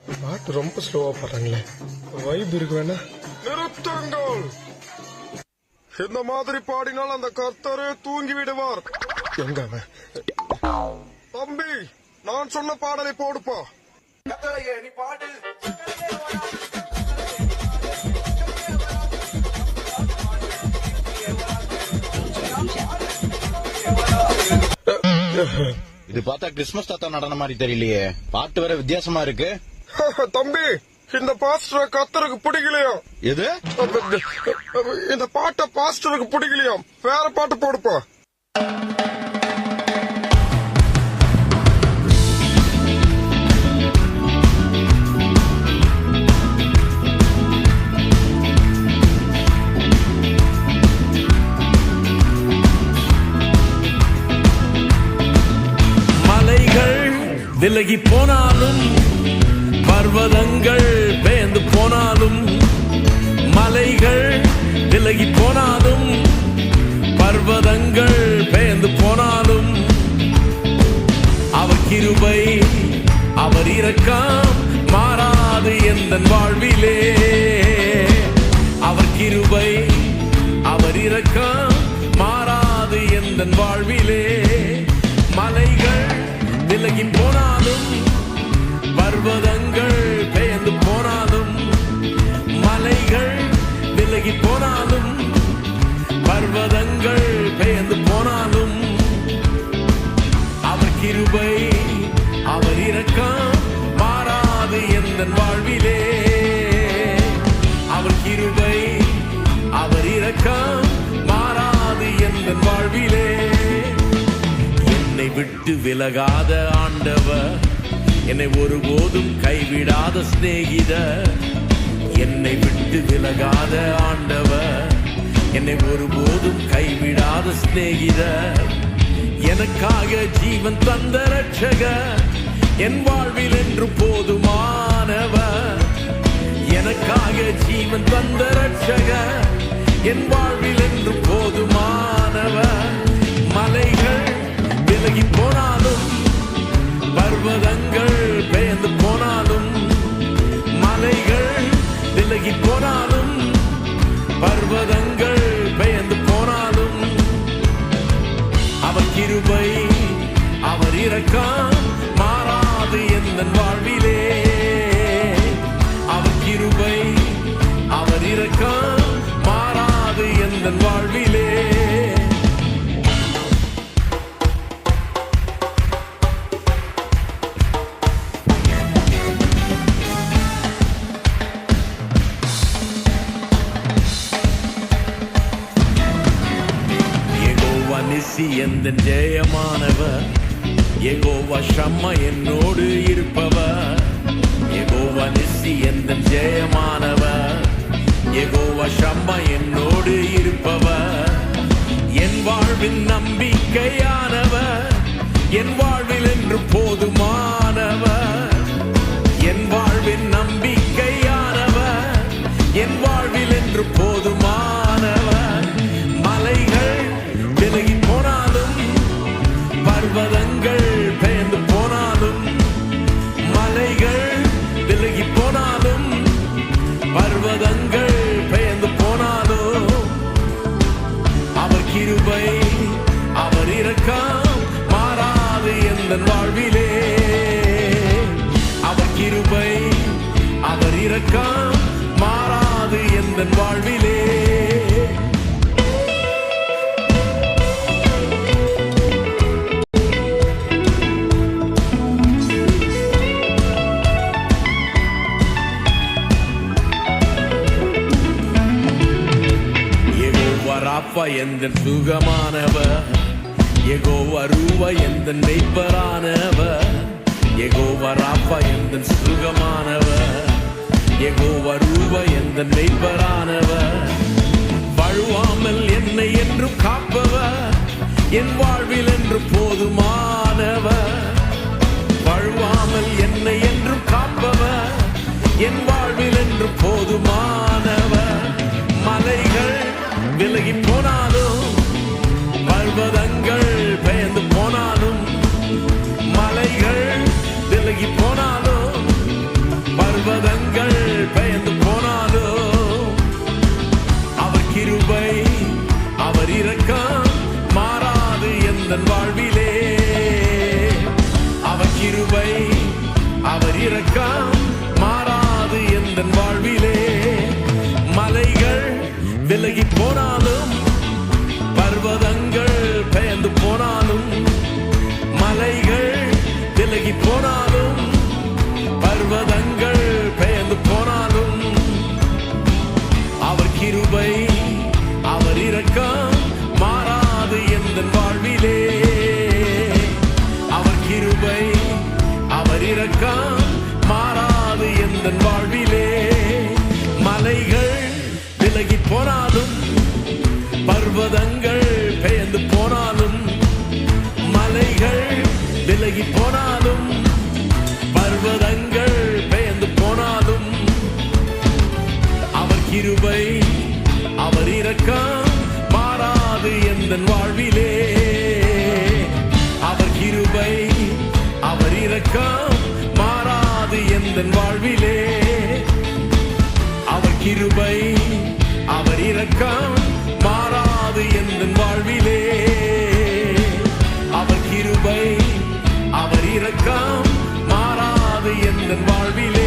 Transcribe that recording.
பாட்டு ரொம்ப ஸ்லோவா பாடுறாங்களே, வைப் இருக்கு வேணா. நிறுத்துங்கள். இந்த மாதிரி பாடினால் அந்த கர்த்தரே தூங்கி விடுவார். எங்க அவன்? தம்பி, நான் சொன்ன பாடலை போடுப்பா. இது பார்த்தா கிறிஸ்துமஸ் தாத்தா நடன மாதிரி தெரியலையே, பாட்டு வேற வித்தியாசமா இருக்கு. தம்பி, இந்த பாஸ்டர் கர்த்தருக்கு பிடிக்கலையா? எது? இந்த பாட்டை பாஸ்டருக்கு பிடிக்கலையா? வேற பாட்டு போடுப்பா. விலகி போனாலும் பர்வதங்கள் பெயர்ந்து போனாலும், மலைகள் விலகி போனாலும் பர்வதங்கள் பெயர்ந்து போனாலும், அவர் கிருபை அவர் இரக்கம் மாறாது எந்தன் வாழ்விலே. அவர் கிருபை அவர் இரக்கம் மாறாது எந்தன் வாழ்விலே. மலைகள் விலகி போனாலும் பர்வதங்கள் பெயர்ந்து போனாலும், மலைகள் விலகி போனாலும் பர்வதங்கள் பெயர்ந்து போனாலும், அவர் கிருபை அவர் இரக்கம் மாறாது எந்தன் வாழ்விலே. அவர் கிருபை அவர் இரக்கம் மாறாது எந்தன் வாழ்விலே. என்னை விட்டு விலகாத ஆண்டவர், என்னை ஒருபோதும் கைவிடாத சிநேகிதர். என்னை விட்டு விலகாத ஆண்டவர், என்னை ஒருபோதும் கைவிடாத சிநேகிதர். எனக்காக ஜீவன் தந்த ரட்சகர், என் வாழ்வில் என்று போதுமானவர். எனக்காக ஜீவன் தந்த ரட்சகர், என் வாழ்வில் என்று போதுமானவர். மலைகள் விலகி போனாலும் பர்வதங்கள் பெயர்ந்து போனாலும், மலைகள் விலகி போனாலும் பர்வதங்கள் பெயர்ந்து போனாலும், அவர் கிருபை அவர் இரக்கம் மாறாது எந்தன் வாழ்விலே. அவர் கிருபை அவர் இரக்கம் மாறாது எந்தன் வாழ்விலே. எந்தன் ஜெயமானவர், யெகோவா ஷம்மா என்னோடு இருப்பவர். யெகோவா நிசி எந்தன் ஜெயமானவர், யெகோவா ஷம்மா என்னோடு இருப்பவர். என் வாழ்வின் நம்பிக்கையானவர், என் வாழ்வில் என்று போதுமானவர். என் வாழ்வின் நம்பிக்கையானவர், என் வாழ்வில் என்று போதுமானவர். மலைகள் விலகி போனாலும் பர்வதங்கள் பெயர்ந்து போனாலும், மலைகள் விலகி போனாலும் பர்வதங்கள் பெயர்ந்து போனாலும், அவர் கிருபை அவர் இரக்கம் மாறாது எந்தன் வாழ்விலே. அவர் கிருபை அவர் இரக்கம் மாறாது எந்தன் வாழ்விலே. ராப்பா எந்தன் சுகமானவர், யெகோவா ரூவா எந்தன் மெய்ப்பரானவர். யெகோவா ராப்பா எந்தன் சுகமானவர், யெகோவா ரூவா எந்தன் மெய்ப்பரானவர். வழுவாமல் என்னை என்றும் காப்பவர், என் வாழ்வில் என்று போதுமானவர். வழுவாமல் என்னை என்றும் காப்பவர், என் வாழ்வில் என்று போதுமானவர். மலைகள் விலகி போனாலும் பர்வதங்கள் பெயர்ந்து போனாலும், மலைகள் விலகி போனாலும் இரக்கம் மாறாது எந்தன் வாழ்விலே. மலைகள் விலகி போனாலும் பர்வதங்கள் பெயர்ந்து போனாலும், மலைகள் விலகி போனாலும் பர்வதங்கள் பெயர்ந்து போனாலும், அவர் கிருபை அவர் இரக்கம் மாறாது எந்தன் வாழ்விலே. அவர் கிருபை அவர் இரக்கம் மாறாது எந்தன் வாழ்விலே. மலைகள் விலகி போனாலும் பர்வதங்கள் பெயர்ந்து போனாலும், மலைகள் விலகி போனாலும் பர்வதங்கள் பெயர்ந்து போனாலும், அவர் கிருபை அவர் இரக்கம் மாறாது எந்தன் வாழ்விலே. அவர் கிருபை அவர் இரக்கம் மாறாது எந்தன் வாழ்விலே. அவர் கிருபை அவர் இரக்கம் மாறாது எந்தன் வாழ்விலே. அவர் கிருபை அவர் இரக்கம் மாறாது எந்தன் வாழ்விலே.